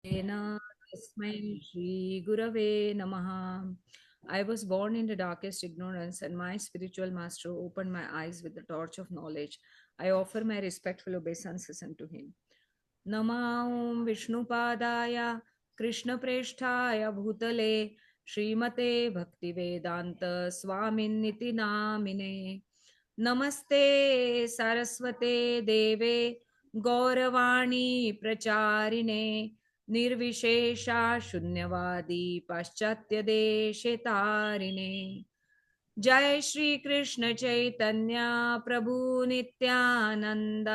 Tasmai Shri Gurave Namaha. I was born in the darkest ignorance, and my spiritual master opened my eyes with the torch of knowledge. I offer my respectful obeisances unto him. Namah Vishnupadaya Krishna Presthaya Bhutale Srimate Bhaktivedanta Swamin Niti Namine Namaste Saraswate Deve Gauravani Pracharine Nirvishesha Shunyavadi Paschatya Deshetarine जय श्री कृष्ण चैतन्य प्रभु नित्यानंद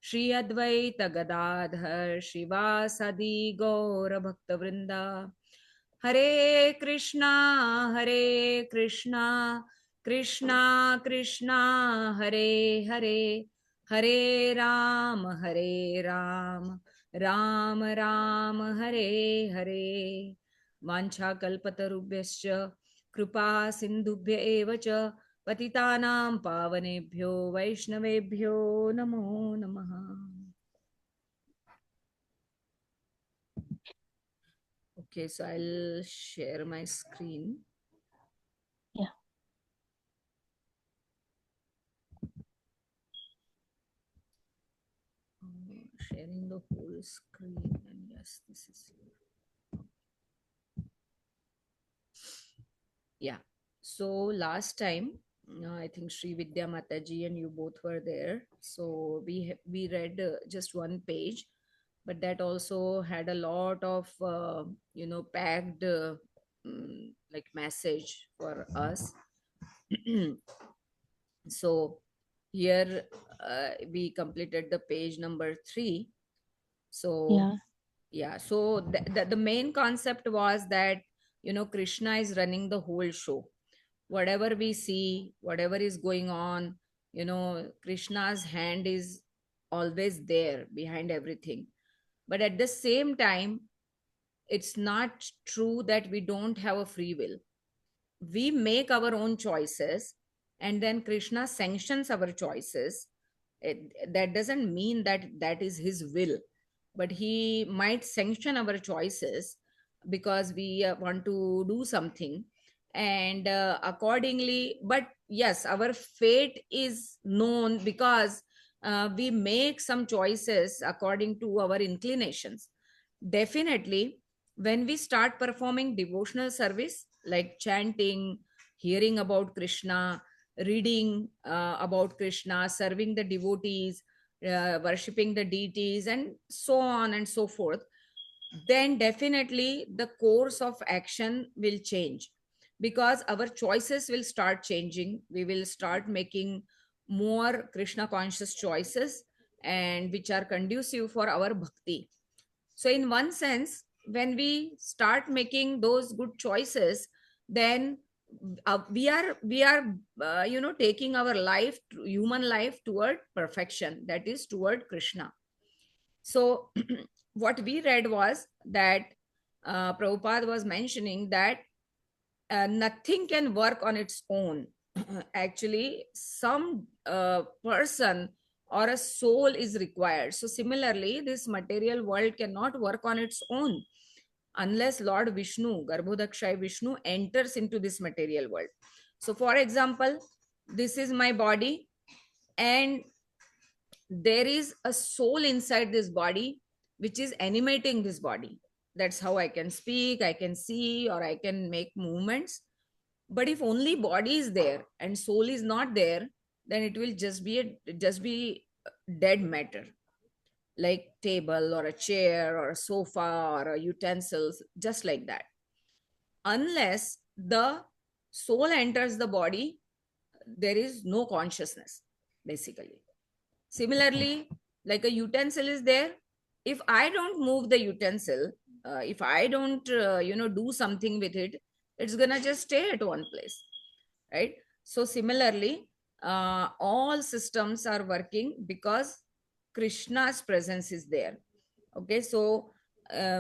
श्री अद्वैत गदाधर श्रीवासदि गौर भक्त वृंदा हरे कृष्णा कृष्णा कृष्णा हरे हरे हरे राम राम राम हरे हरे वाञ्छाकल्पतरुभ्यश्च कृपा सिन्धुभ्य एव च पतितानां पावनेभ्यो वैष्णवेभ्यो नमो नमः. Okay, so I'll share my screen. Yeah. Sharing the whole screen, and yes, this is yeah. So last time, I think Sri Vidya Mataji and you both were there. So we read just one page, but that also had a lot of packed like message for us. So here we completed the page number 3. So Yeah. yeah, so the main concept was that Krishna is running the whole show. Whatever we see, whatever is going on, Krishna's hand is always there behind everything. But at the same time, it's not true that we don't have a free will. We make our own choices, and then Krishna sanctions our choices. That doesn't mean that that is his will, but he might sanction our choices because we want to do something, and accordingly. But yes, our fate is known because we make some choices according to our inclinations. Definitely, when we start performing devotional service like chanting, hearing about Krishna, reading about Krishna, serving the devotees, worshipping the deities, and so on and so forth, then definitely the course of action will change because our choices will start changing. We will start making more Krishna conscious choices and which are conducive for our bhakti. So in one sense, when we start making those good choices, then we are taking our life, human life, toward perfection, that is toward Krishna. So what we read was that Prabhupada was mentioning that nothing can work on its own. Actually, some person or a soul is required. So, similarly, this material world cannot work on its own unless Lord Vishnu, Garbhodakshai Vishnu, enters into this material world. So, for example, this is my body, and there is a soul inside this body which is animating this body. That's how I can speak, I can see, or I can make movements. But if only body is there and soul is not there, then it will just be dead matter, like table or a chair or a sofa or a utensils, just like that. Unless the soul enters the body, there is no consciousness, basically. Similarly, like a utensil is there. If I don't move the utensil, if I don't do something with it, it's gonna just stay at one place, right? So similarly, all systems are working because Krishna's presence is there. Okay, so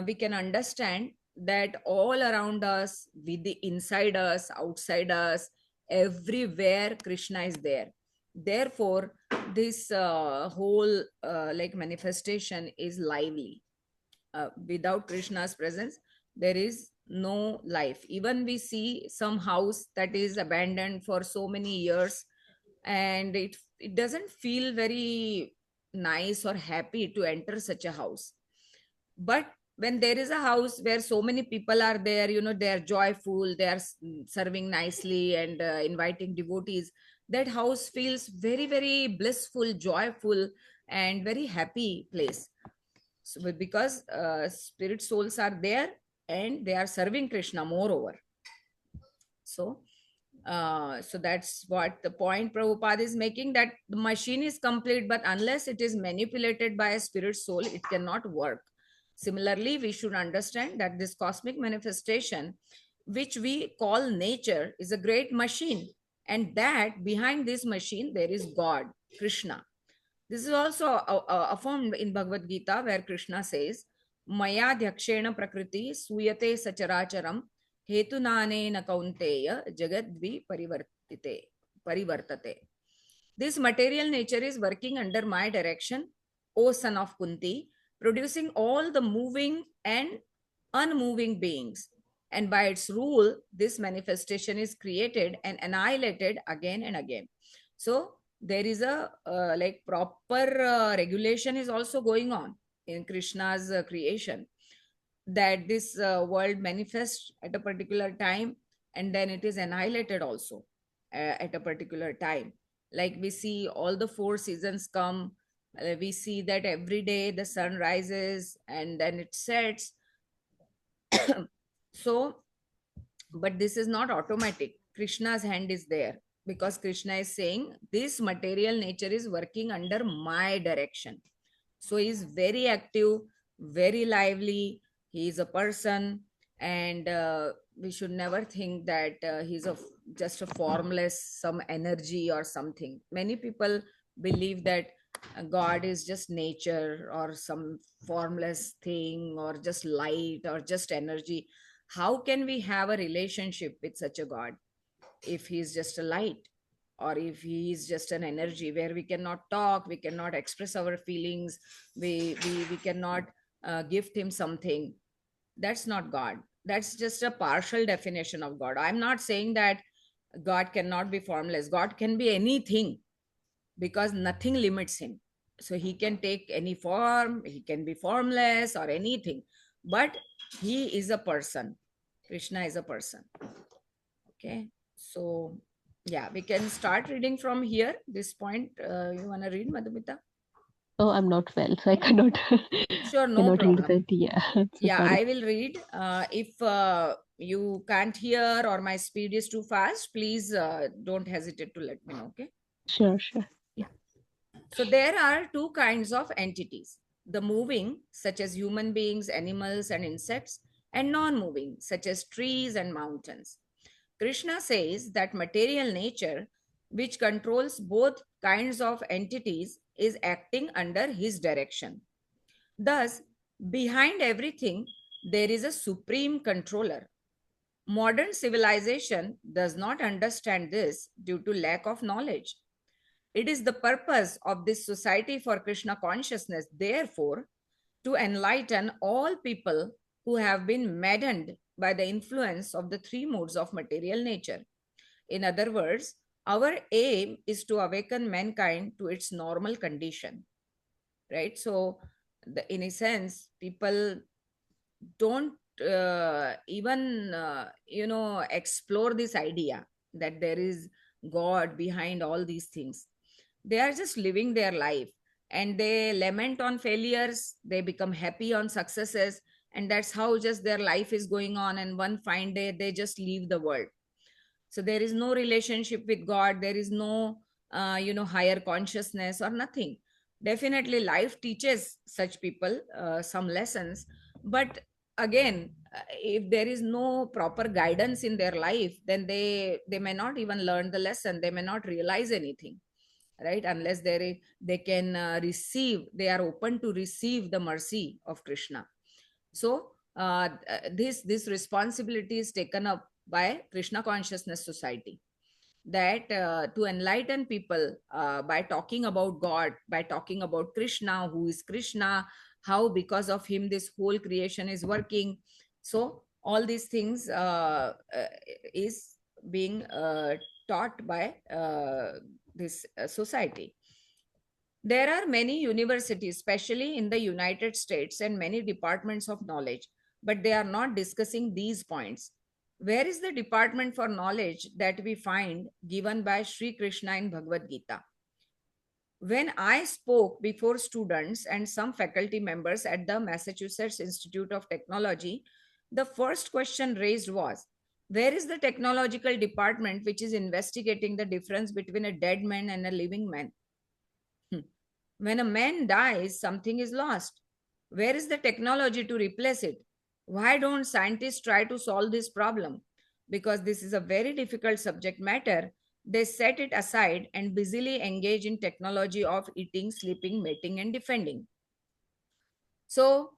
we can understand that all around us, with the inside us, outside us, everywhere Krishna is there. Therefore, this whole like manifestation is lively. Without Krishna's presence, there is no life. Even we see some house that is abandoned for so many years, and it doesn't feel very nice or happy to enter such a house. But when there is a house where so many people are there, they are joyful, they are serving nicely and inviting devotees, that house feels very, very blissful, joyful, and very happy place. So, because spirit souls are there and they are serving Krishna moreover. So, so that's what the point Prabhupada is making, that the machine is complete, but unless it is manipulated by a spirit soul, it cannot work. Similarly, we should understand that this cosmic manifestation, which we call nature, is a great machine, and that behind this machine there is God, Krishna. This is also affirmed in Bhagavad Gita, where Krishna says, Maya Dhakshena Prakriti Suyate Sacharacharam Hetunanena Kaunteya Jagadvi Parivartate. This material nature is working under my direction, O son of Kunti, producing all the moving and unmoving beings. And by its rule, this manifestation is created and annihilated again and again. So there is a like proper regulation is also going on in Krishna's creation, that this world manifests at a particular time, and then it is annihilated also at a particular time. Like we see all the four seasons come, we see that every day the sun rises and then it sets. So, but this is not automatic. Krishna's hand is there, because Krishna is saying this material nature is working under my direction. So he's very active, very lively. He is a person, and we should never think that he's just a formless some energy or something. Many people believe that God is just nature or some formless thing or just light or just energy. How can we have a relationship with such a God if he is just a light, or if he is just an energy where we cannot talk, we cannot express our feelings, we cannot gift him something? That's not God. That's just a partial definition of God. I'm not saying that God cannot be formless. God can be anything, because nothing limits him. So he can take any form, he can be formless or anything, but he is a person. Krishna is a person. Okay, so yeah, we can start reading from here. This point, you want to read, Madhumita? Oh, I'm not well, so I cannot Sure, no cannot read problem. that. Yeah, so Yeah, sorry. I will read. If you can't hear or my speed is too fast, please don't hesitate to let me know. Okay. Sure, sure. Yeah. So there are two kinds of entities: the moving, such as human beings, animals, and insects, and non moving, such as trees and mountains. Krishna says that material nature, which controls both kinds of entities, is acting under his direction. Thus, behind everything, there is a supreme controller. Modern civilization does not understand this due to lack of knowledge. It is the purpose of this Society for Krishna Consciousness, therefore, to enlighten all people who have been maddened by the influence of the three modes of material nature. In other words, our aim is to awaken mankind to its normal condition, right? So, in a sense, people don't even explore this idea that there is God behind all these things. They are just living their life, and they lament on failures, they become happy on successes, and that's how just their life is going on, and one fine day they just leave the world. So there is no relationship with God, there is no higher consciousness or nothing. Definitely life teaches such people some lessons, but again, if there is no proper guidance in their life, then they may not even learn the lesson, they may not realize anything, right? Unless they can receive, they are open to receive the mercy of Krishna. So this responsibility is taken up by Krishna Consciousness Society, that to enlighten people by talking about God, by talking about Krishna, who is Krishna, how because of him this whole creation is working. So all these things is being taught by this society. There are many universities, especially in the United States, and many departments of knowledge, but they are not discussing these points. Where is the department for knowledge that we find given by Sri Krishna in Bhagavad Gita? When I spoke before students and some faculty members at the Massachusetts Institute of Technology, the first question raised was, where is the technological department which is investigating the difference between a dead man and a living man? When a man dies, something is lost. Where is the technology to replace it? Why don't scientists try to solve this problem? Because this is a very difficult subject matter, they set it aside and busily engage in technology of eating, sleeping, mating, and defending. So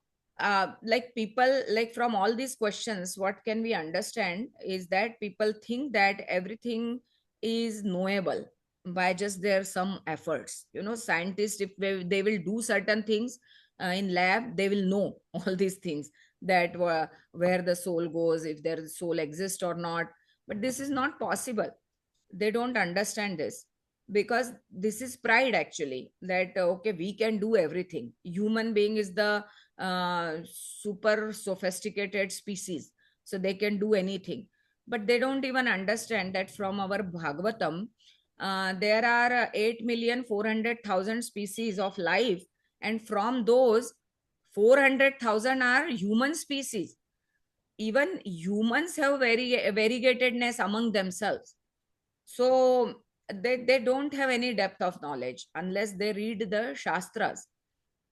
like people, like from all these questions, what can we understand is that people think that everything is knowable by just their some efforts. Scientists, if they will do certain things in lab, they will know all these things, that where the soul goes, if their soul exists or not. But this is not possible. They don't understand this, because this is pride actually, that okay, we can do everything. Human being is the super sophisticated species, so they can do anything. But they don't even understand that from our Bhagavatam, there are 8,400,000 species of life, and from those 400,000 are human species. Even humans have variegatedness among themselves. So they don't have any depth of knowledge unless they read the Shastras,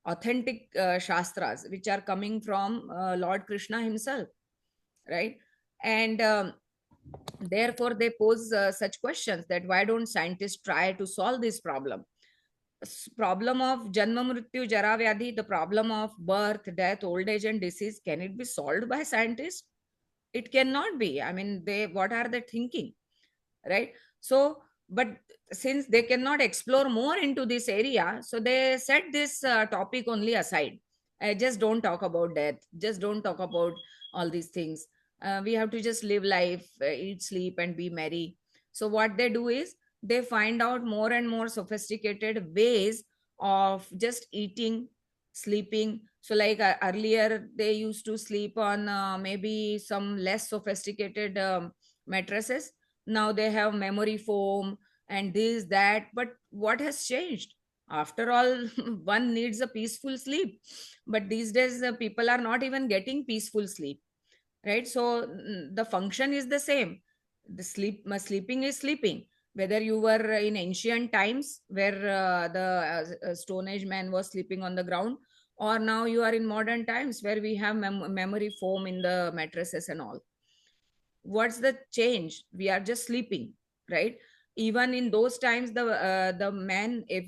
authentic Shastras, which are coming from Lord Krishna himself, right? And therefore, they pose such questions, that why don't scientists try to solve this problem? Problem of Janma Mrityu Jara Vyadhi, the problem of birth, death, old age, and disease, can it be solved by scientists? It cannot be. I mean, what are they thinking? Right? So but since they cannot explore more into this area, so they set this topic only aside. Just don't talk about death, just don't talk about all these things. We have to just live life, eat, sleep, and be merry. So what they do is they find out more and more sophisticated ways of just eating, sleeping. So like earlier they used to sleep on maybe some less sophisticated mattresses. Now they have memory foam and this that. But what has changed? After all, one needs a peaceful sleep, but these days people are not even getting peaceful sleep, right? So the function is the same. The sleeping is sleeping, whether you were in ancient times where the stone age man was sleeping on the ground, or now you are in modern times where we have memory foam in the mattresses and all. What's the change? We are just sleeping, right? Even in those times, the man, if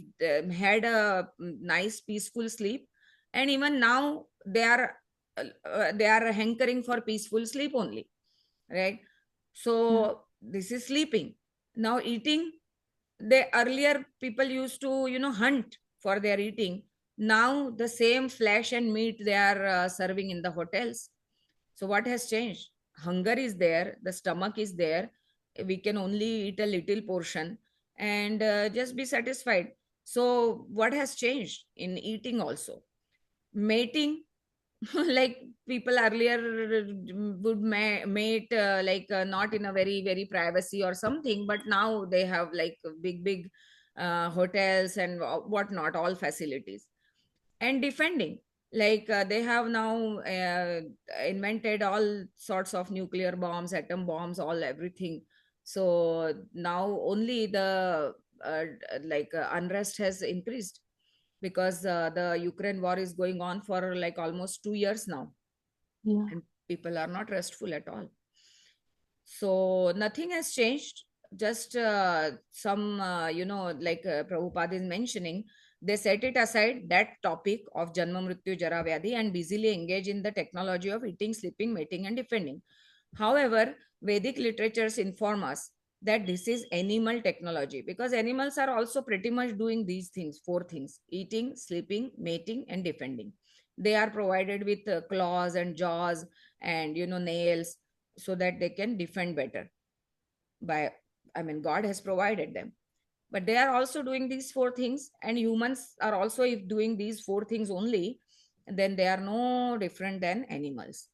had a nice peaceful sleep, and even now they are hankering for peaceful sleep only, right? Yeah. So this is sleeping. Now eating, they earlier people used to hunt for their eating. Now the same flesh and meat they are serving in the hotels. So what has changed? Hunger is there, the stomach is there. We can only eat a little portion and just be satisfied. So what has changed in eating also? Mating, like people earlier would mate like not in a very privacy or something, but now they have like big hotels and whatnot, all facilities. And defending, like they have now invented all sorts of nuclear bombs, atom bombs, all everything. So now only the unrest has increased, because the Ukraine war is going on for like almost 2 years now, Yeah. and people are not restful at all. So nothing has changed. Just some, like Prabhupada is mentioning, they set it aside, that topic of Janma Mrityu Jara Vyadhi, and busily engage in the technology of eating, sleeping, mating, and defending. However, Vedic literatures inform us that this is animal technology, because animals are also pretty much doing these things, four things: eating, sleeping, mating, and defending. They are provided with claws and jaws and nails, so that they can defend better. By I mean, God has provided them, but they are also doing these four things, and humans are also, if doing these four things only, then they are no different than animals.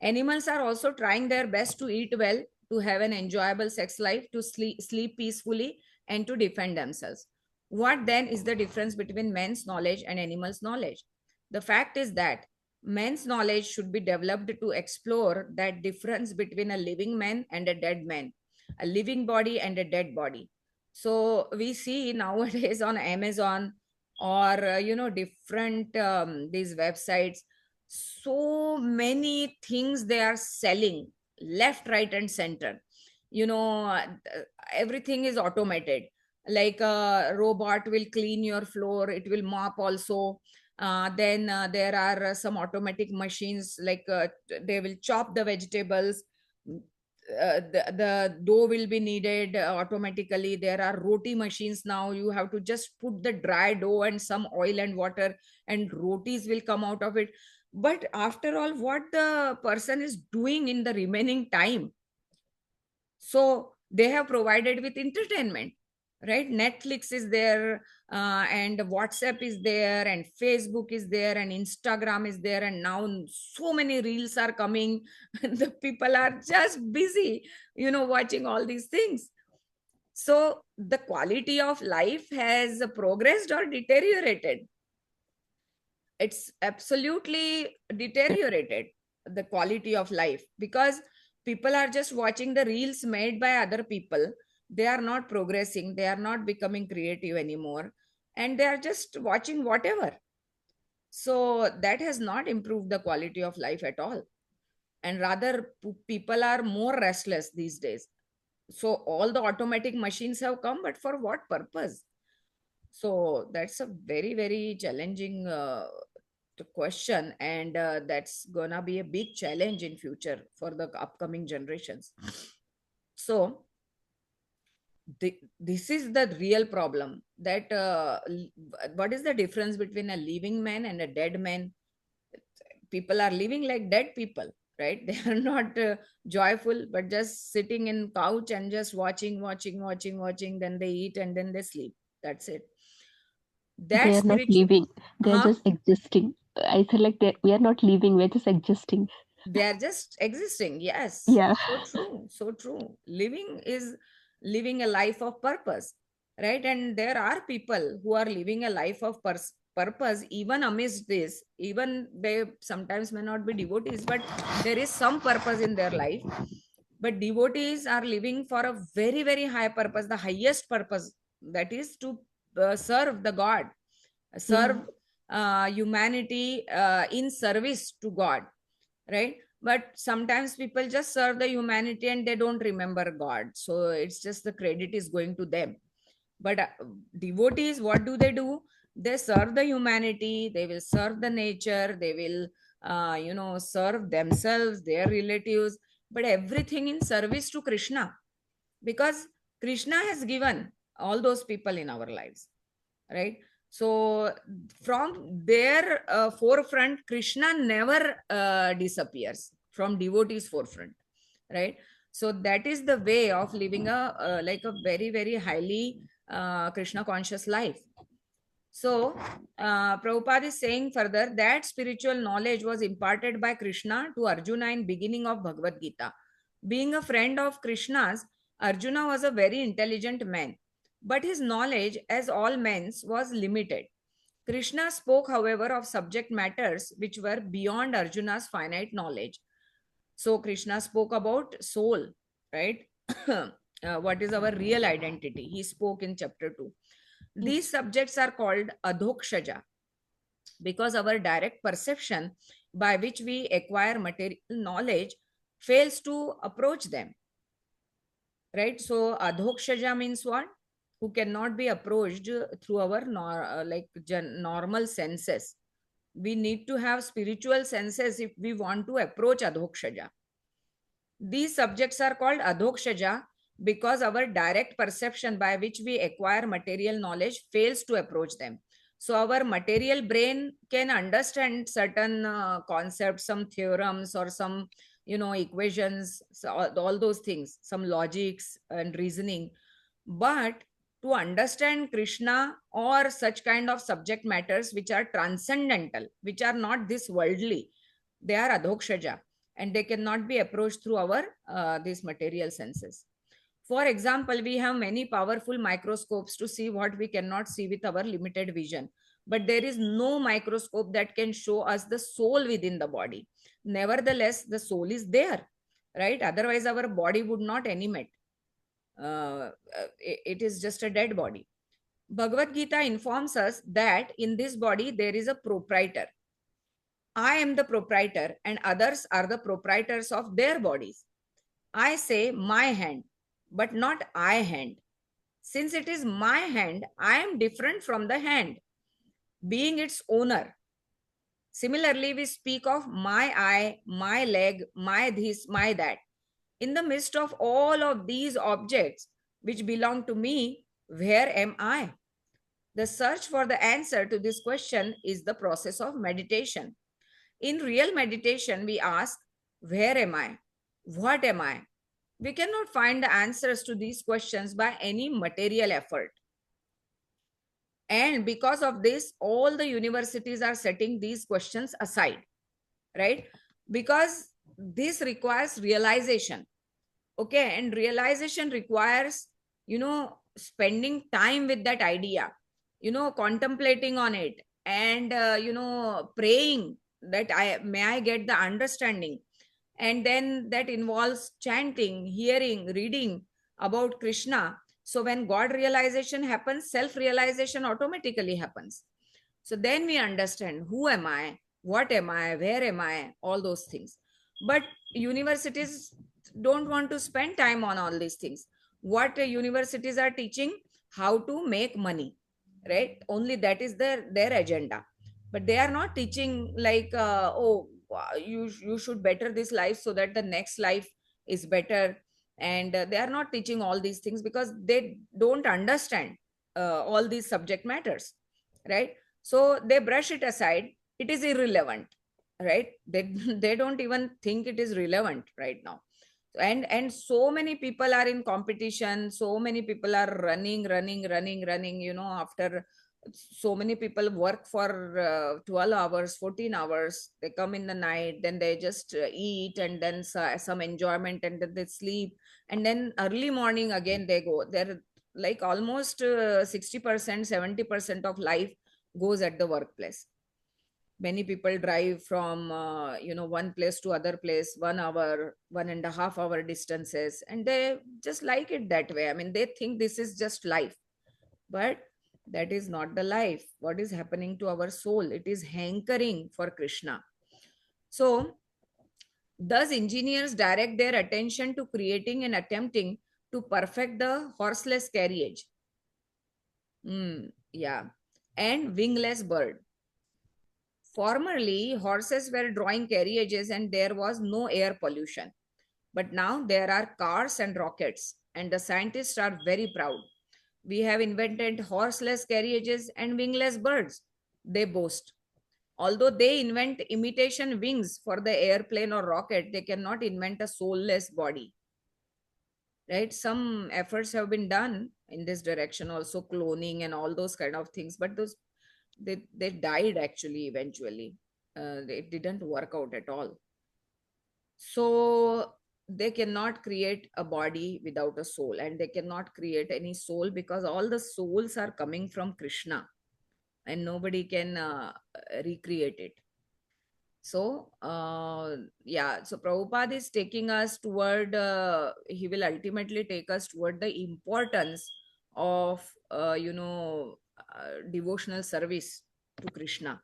Animals are also trying their best to eat well, to have an enjoyable sex life, to sleep peacefully, and to defend themselves. What then is the difference between men's knowledge and animals' knowledge? The fact is that men's knowledge should be developed to explore that difference between a living man and a dead man, a living body and a dead body. So we see nowadays on Amazon, or different these websites, so many things they are selling left, right, and center. you know uh, Everything is automated. Like a robot will clean your floor, it will mop also. Then there are some automatic machines, like they will chop the vegetables. The dough will be needed automatically. There are roti machines now. You have to just put the dry dough and some oil and water, and rotis will come out of it. But after all, what the person is doing in the remaining time? So they have provided with entertainment, right? Netflix is there, and WhatsApp is there, and Facebook is there, and Instagram is there, and now so many reels are coming. The people are just busy, watching all these things. So the quality of life has progressed or deteriorated? It's absolutely deteriorated, the quality of life, because people are just watching the reels made by other people. They are not progressing, they are not becoming creative anymore, and they are just watching whatever. So that has not improved the quality of life at all, and rather people are more restless these days. So all the automatic machines have come, but for what purpose? So that's a very, very challenging question, and that's gonna be a big challenge in future for the upcoming generations. So this is the real problem, that what is the difference between a living man and a dead man? People are living like dead people, right? They are not joyful, but just sitting in couch and just watching, then they eat and then they sleep. That's it. They That are not spiritual. living. They are Huh? just existing. I feel like we are not living. We're just existing. They are just existing. Yes, Yeah. so true, so true. Living is living a life of purpose, right? And there are people who are living a life of purpose even amidst this. Even they sometimes may not be devotees, but there is some purpose in their life. But devotees are living for a very, very high purpose, the highest purpose, that is to serve the God, serve Yeah. humanity in service to God, right? But sometimes people just serve the humanity and they don't remember God, so it's just the credit is going to them. But devotees, what do? They serve the humanity, they will serve the nature, they will serve themselves, their relatives, but everything in service to Krishna, because Krishna has given all those people in our lives, right? So from their forefront, Krishna never disappears from devotees forefront, right? So that is the way of living a like a very, very highly Krishna conscious life. So Prabhupada is saying further that spiritual knowledge was imparted by Krishna to Arjuna in beginning of Bhagavad Gita. Being a friend of Krishna's, Arjuna was a very intelligent man, but his knowledge, as all men's, was limited. Krishna spoke, however, of subject matters which were beyond Arjuna's finite knowledge. So Krishna spoke about soul, right? What is our real identity? He spoke in chapter 2. Yes. These subjects are called adhokshaja because our direct perception by which we acquire material knowledge fails to approach them, right? So adhokshaja means what? Who cannot be approached through our normal senses. We need to have spiritual senses if we want to approach adhokshaja. These subjects are called adhokshaja because our direct perception by which we acquire material knowledge fails to approach them. So our material brain can understand certain concepts, some theorems or some, equations, so all those things, some logics and reasoning. But to understand Krishna or such kind of subject matters which are transcendental, which are not this worldly, they are adhokshaja, and they cannot be approached through our these material senses. For example, we have many powerful microscopes to see what we cannot see with our limited vision. But there is no microscope that can show us the soul within the body. Nevertheless, the soul is there, right? Otherwise, our body would not animate. It is just a dead body. Bhagavad Gita informs us that in this body there is a proprietor. I am the proprietor, and others are the proprietors of their bodies. I say my hand, but not I hand. Since it is my hand, I am different from the hand, being its owner. Similarly, we speak of my eye, my leg, my this, my that. In the midst of all of these objects which belong to me, where am I? The search for the answer to this question is the process of meditation. In real meditation, we ask, where am I? What am I? We cannot find the answers to these questions by any material effort. And because of this, all the universities are setting these questions aside, right? Because this requires realization. Okay. And realization requires, spending time with that idea, contemplating on it, and, praying that I get the understanding. And then that involves chanting, hearing, reading about Krishna. So when God realization happens, self realization automatically happens. So then we understand, who am I, what am I, where am I, all those things. But universities don't want to spend time on all these things. What universities are teaching, how to make money, right? Only that is their agenda. But they are not teaching like, oh, you should better this life so that the next life is better. And they are not teaching all these things because they don't understand all these subject matters, right? So they brush it aside. It is irrelevant, right? they they don't even think it is relevant right now. And so many people are in competition, so many people are running, after so many people work for 12 hours, 14 hours, they come in the night, then they just eat, and then some enjoyment, and then they sleep, and then early morning again they go. They're like almost 60%, 70% of life goes at the workplace. Many people drive from one place to other place, 1 hour, 1.5 hour distances, and they just like it that way. I mean, they think this is just life. But that is not the life. What is happening to our soul? It is hankering for Krishna. So thus engineers direct their attention to creating and attempting to perfect the horseless carriage, yeah, and wingless bird. Formerly, horses were drawing carriages and there was no air pollution. But now there are cars and rockets, and the scientists are very proud. We have invented horseless carriages and wingless birds, they boast. Although they invent imitation wings for the airplane or rocket, they cannot invent a soulless body. Right? Some efforts have been done in this direction, also cloning and all those kind of things, but those they died actually eventually. It didn't work out at all. So they cannot create a body without a soul, and they cannot create any soul because all the souls are coming from Krishna, and nobody can recreate it. So yeah, so Prabhupada is taking us toward, he will ultimately take us toward the importance of devotional service to Krishna.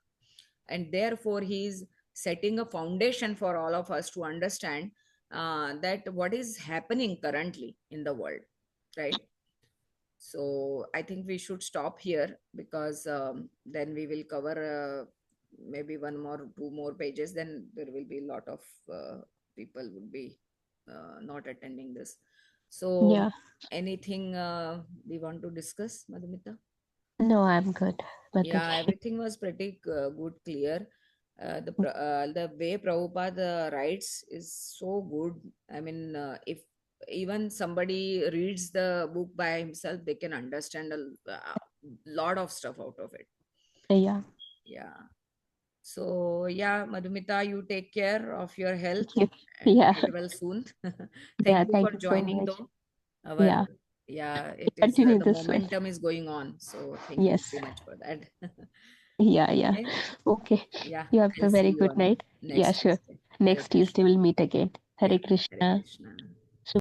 And therefore he is setting a foundation for all of us to understand that what is happening currently in the world, right? So I think we should stop here, because then we will cover maybe one more, two more pages. Then there will be a lot of people would be not attending this. So Yeah. anything we want to discuss, Madhumita? No, I'm good. Yeah, Mataji. everything was pretty good, clear. The way Prabhupada writes is so good. I mean, if even somebody reads the book by himself, they can understand lot of stuff out of it. Yeah. Yeah. So yeah, Madhumita, you take care of your health Thank you. and Yeah. get well soon. Yeah. Thank you for Thank you so joining much. though. Our Yeah. yeah, We it is continue the this way. momentum is going on. So thank you Yes. very much for that. Yeah. Yeah. Okay. Okay. Yeah, You have I'll a see very you good on night. Yeah. next Sure. Tuesday. Hare Next Tuesday Krishna. we'll meet again. Yeah, Hare Hare Krishna. Krishna.